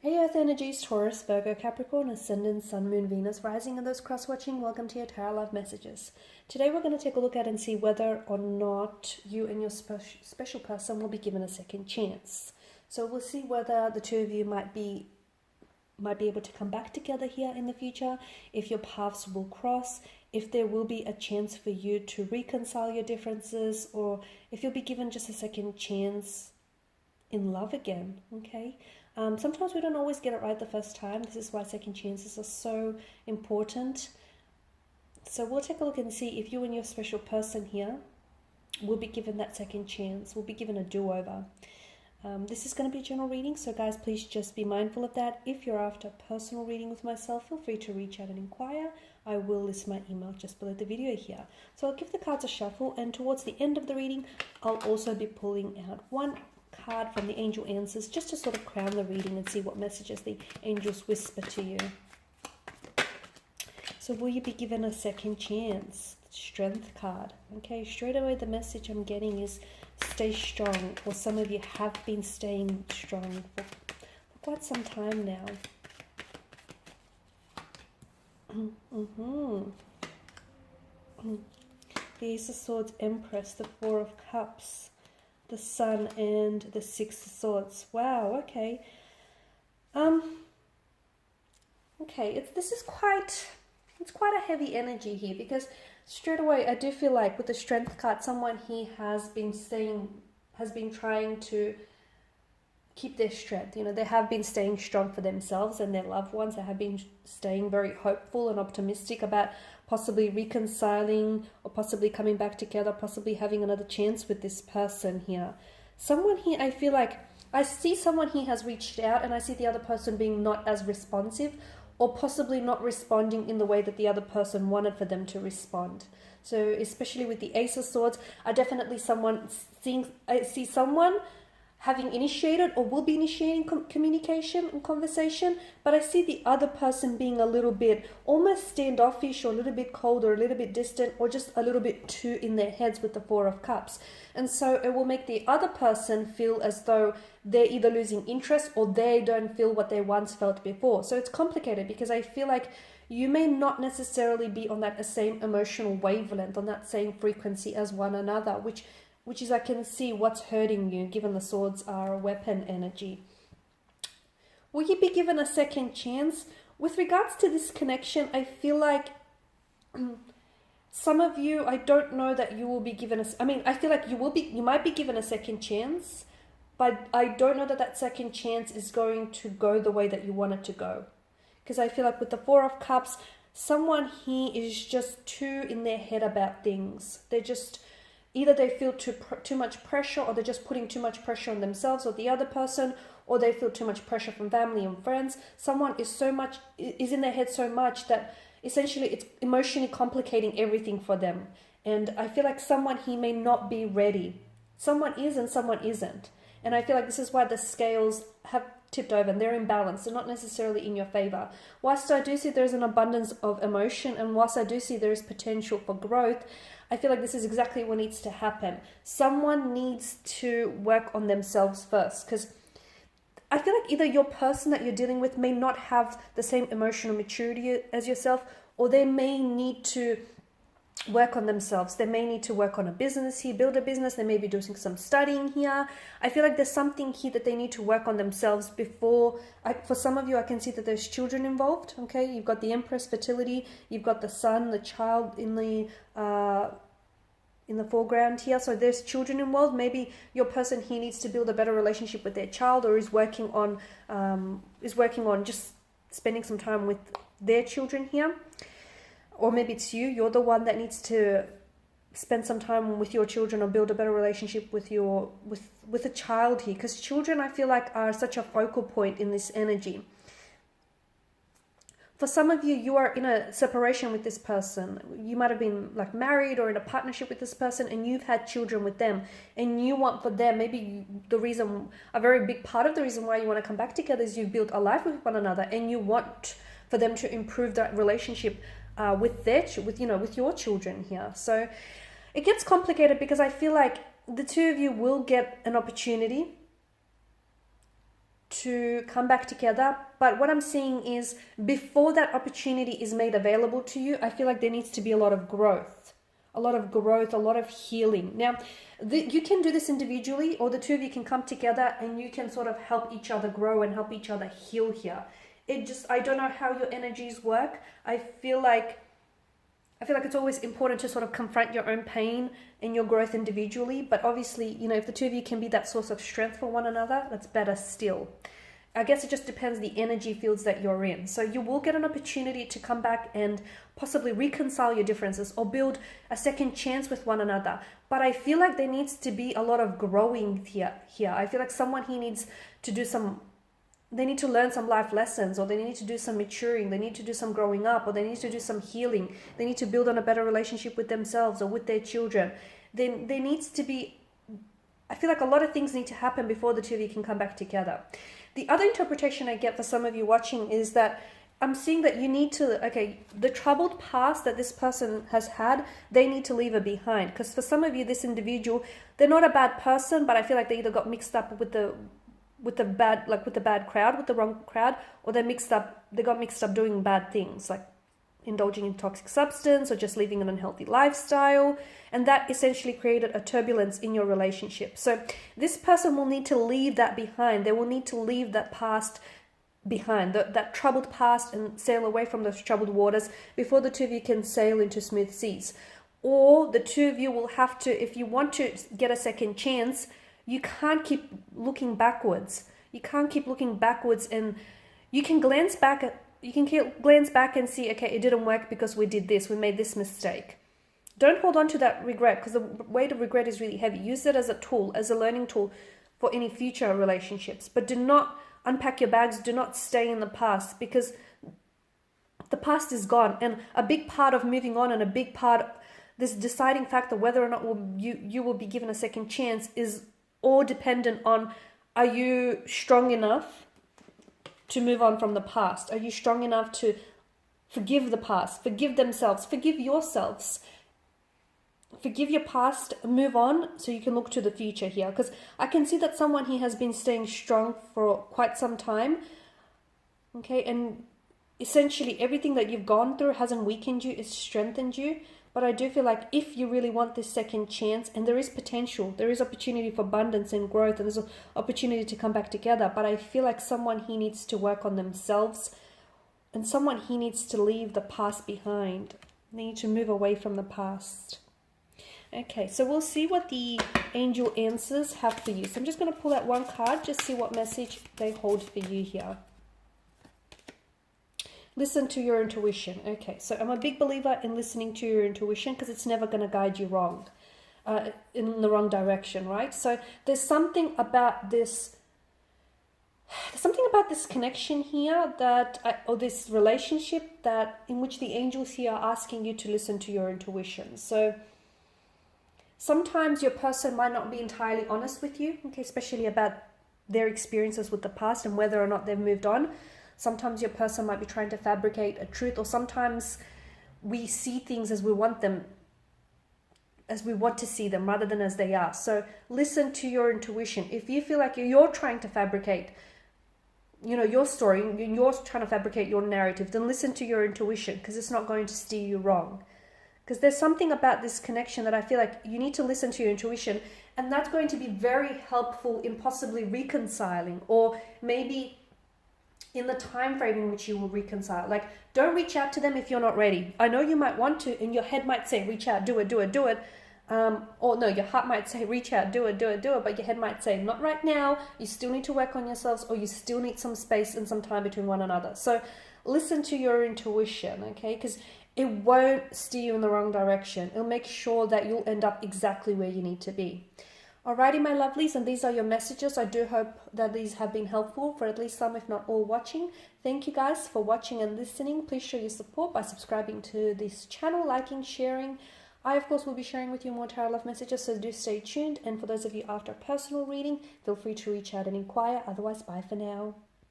Hey Earth energies, Taurus, Virgo, Capricorn, Ascendant, Sun, Moon, Venus, Rising, and those cross-watching, welcome to your Tarot Love Messages. Today we're going to take a look at and see whether or not you and your special person will be given a second chance. So we'll see whether the two of you might be able to come back together here in the future, if your paths will cross, if there will be a chance for you to reconcile your differences, or if you'll be given just a second chance in love again, okay? Sometimes we don't always get it right the first time. This is why second chances are so important. So we'll take a look and see if you and your special person here will be given that second chance, will be given a do-over. This is going to be a general reading, so guys, please just be mindful of that. If you're after a personal reading with myself, feel free to reach out and inquire. I will list my email just below the video here. So I'll give the cards a shuffle, and towards the end of the reading, I'll also be pulling out one card from the angel answers just to sort of crown the reading and see what messages the angels whisper to you. So will you be given a second chance? Strength card. Okay, straight away the message I'm getting is stay strong, or some of you have been staying strong for quite some time now. The Ace of Swords, Empress, the Four of Cups, the Sun, and the Six of Swords. Wow, okay. Okay, it's quite a heavy energy here, because straight away I do feel like with the Strength card, someone here has been trying to keep their strength. You know, they have been staying strong for themselves and their loved ones. They have been staying very hopeful and optimistic about possibly reconciling or possibly coming back together, possibly having another chance with this person here. Someone here, I feel like I see someone here has reached out, and I see the other person being not as responsive, or possibly not responding in the way that the other person wanted for them to respond. So especially with the Ace of Swords, I see someone having initiated or will be initiating communication and conversation, but I see the other person being a little bit almost standoffish, or a little bit cold, or a little bit distant, or just a little bit too in their heads with the Four of Cups. And so it will make the other person feel as though they're either losing interest or they don't feel what they once felt before. So it's complicated, because I feel like you may not necessarily be on that same emotional wavelength, on that same frequency as one another, which is, I can see what's hurting you, given the swords are a weapon energy. Will you be given a second chance? With regards to this connection, I feel like some of you, I don't know that you will be given I feel like you might be given a second chance, but I don't know that that second chance is going to go the way that you want it to go. Because I feel like with the Four of Cups, someone here is just too in their head about things. They're just, either they feel too much pressure, or they're just putting too much pressure on themselves or the other person, or they feel too much pressure from family and friends. Someone is in their head so much that essentially it's emotionally complicating everything for them. And I feel like someone here may not be ready. Someone is and someone isn't. And I feel like this is why the scales have tipped over and they're imbalanced. They're not necessarily in your favor. Whilst I do see there's an abundance of emotion, and whilst I do see there is potential for growth, I feel like this is exactly what needs to happen. Someone needs to work on themselves first, because I feel like either your person that you're dealing with may not have the same emotional maturity as yourself, or they may need to work on themselves. They may need to work on a business here, build a business. They may be doing some studying here. I feel like there's something here that they need to work on themselves before. For some of you, I can see that there's children involved. Okay, you've got the Empress, fertility. You've got the Sun, the child in the foreground here. So there's children involved. Maybe your person here needs to build a better relationship with their child, or is working on just spending some time with their children here. Or maybe it's you're the one that needs to spend some time with your children, or build a better relationship with a child here. Because children, I feel like, are such a focal point in this energy. For some of you, you are in a separation with this person. You might have been like married or in a partnership with this person, and you've had children with them, and you want for them, maybe a very big part of the reason why you want to come back together is you've built a life with one another, and you want for them to improve that relationship with your children here. So it gets complicated, because I feel like the two of you will get an opportunity to come back together. But what I'm seeing is before that opportunity is made available to you, I feel like there needs to be a lot of growth, a lot of healing. Now, you can do this individually, or the two of you can come together and you can sort of help each other grow and help each other heal here. I don't know how your energies work. I feel like it's always important to sort of confront your own pain and your growth individually. But obviously, you know, if the two of you can be that source of strength for one another, that's better still. I guess it just depends the energy fields that you're in. So you will get an opportunity to come back and possibly reconcile your differences or build a second chance with one another. But I feel like there needs to be a lot of growing here. I feel like someone here needs to do they need to learn some life lessons, or they need to do some maturing, they need to do some growing up, or they need to do some healing. They need to build on a better relationship with themselves or with their children. Then there needs to be, I feel like a lot of things need to happen before the two of you can come back together. The other interpretation I get for some of you watching is that I'm seeing that you need to, the troubled past that this person has had, they need to leave it behind. Because for some of you, this individual, they're not a bad person, but I feel like they either got mixed up with the bad crowd, with the wrong crowd, or they got mixed up doing bad things, like indulging in toxic substance or just living an unhealthy lifestyle. And that essentially created a turbulence in your relationship. So this person will need to leave that behind. They will need to leave that past behind, that troubled past, and sail away from those troubled waters before the two of you can sail into smooth seas. Or the two of you will have to, if you want to get a second chance, you can't keep looking backwards. You can't keep looking backwards, and you can glance back and see, okay, it didn't work because we did this, we made this mistake. Don't hold on to that regret, because the weight of regret is really heavy. Use it as a tool, as a learning tool for any future relationships. But do not unpack your bags, do not stay in the past, because the past is gone. And a big part of moving on, and a big part, this deciding factor whether or not you will be given a second chance, is all dependent on, are you strong enough to move on from the past? Are you strong enough to forgive the past, forgive themselves, forgive yourselves, forgive your past, move on so you can look to the future here? Because I can see that someone here has been staying strong for quite some time, okay? And essentially everything that you've gone through hasn't weakened you, it's strengthened you. But I do feel like if you really want this second chance, and there is potential, there is opportunity for abundance and growth, and there's an opportunity to come back together, but I feel like someone here needs to work on themselves, and someone here needs to leave the past behind. They need to move away from the past. Okay, so we'll see what the angel answers have for you. So I'm just going to pull out one card, just see what message they hold for you here. Listen to your intuition. Okay, so I'm a big believer in listening to your intuition, because it's never going to guide you wrong, in the wrong direction, right? So there's something about this connection here or this relationship in which the angels here are asking you to listen to your intuition. So sometimes your person might not be entirely honest with you, okay, especially about their experiences with the past and whether or not they've moved on. Sometimes your person might be trying to fabricate a truth, or sometimes we see things as we want them, as we want to see them, rather than as they are. So listen to your intuition. If you feel like you're trying to fabricate, your story, you're trying to fabricate your narrative, then listen to your intuition, because it's not going to steer you wrong. Because there's something about this connection that I feel like you need to listen to your intuition, and that's going to be very helpful in possibly reconciling, or maybe in the time frame in which you will reconcile. Like, don't reach out to them if you're not ready. I know you might want to, and your head might say, reach out, do it. Or no, your heart might say, reach out, do it. But your head might say, not right now. You still need to work on yourselves, or you still need some space and some time between one another. So listen to your intuition, okay? Because it won't steer you in the wrong direction. It'll make sure that you'll end up exactly where you need to be. Alrighty, my lovelies, and these are your messages. I do hope that these have been helpful for at least some, if not all, watching. Thank you guys for watching and listening. Please show your support by subscribing to this channel, liking, sharing. I, of course, will be sharing with you more tarot love messages, so do stay tuned. And for those of you after a personal reading, feel free to reach out and inquire. Otherwise, bye for now.